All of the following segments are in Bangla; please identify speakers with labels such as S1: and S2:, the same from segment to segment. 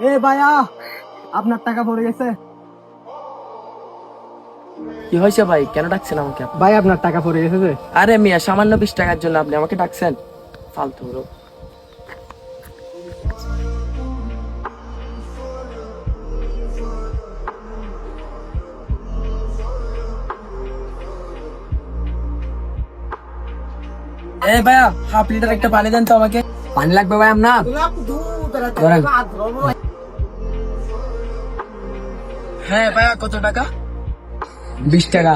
S1: এ ভাইয়া, আপনার টাকা পড়ে গেছে।
S2: কি হয়েছে ভাই, কেন ডাকছেন আমাকে আপনি?
S1: ভাই আপনার টাকা পড়ে গেছে যে।
S2: আরে মিয়া, সামান্য 20 টাকার জন্য আপনি আমাকে ডাকছেন? ফালতু লোক। এ ভাইয়া, হাফ লিটার একটা পানি দেন তো আমাকে।
S1: পানি লাগবে ভাই আপনার? ধরেন।
S2: হ্যাঁ ভাইয়া, কত টাকা?
S1: 20 টাকা।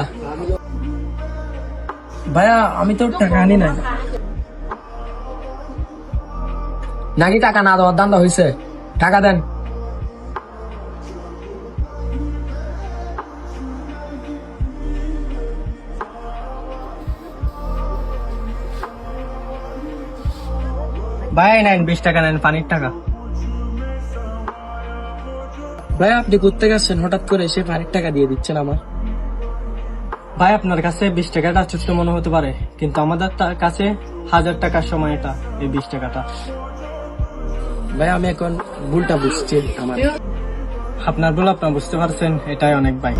S2: ভাইয়া আমি তো টাকা আনি নাই।
S1: নাকি টাকা না দেওয়ার দান্দা হয়েছে? টাকা দেন। ভাই নেন 20 টাকা, নেন পানির টাকা।
S2: ভাই আপনি ঘুরতে গেছেন, হঠাৎ করে এসে পানির টাকা দিয়ে দিচ্ছেন আমার।
S1: ভাই আপনার কাছে 20 টাকাটা ছোট্ট মনে হতে পারে, কিন্তু আমাদের কাছে 1000 টাকার সময় এটা, এই 20 টাকাটা।
S2: ভাই আমি এখন ভুলটা বুঝছি আমার।
S1: আপনার বলে আপনার বুঝতে পারছেন, এটাই অনেক ভাই।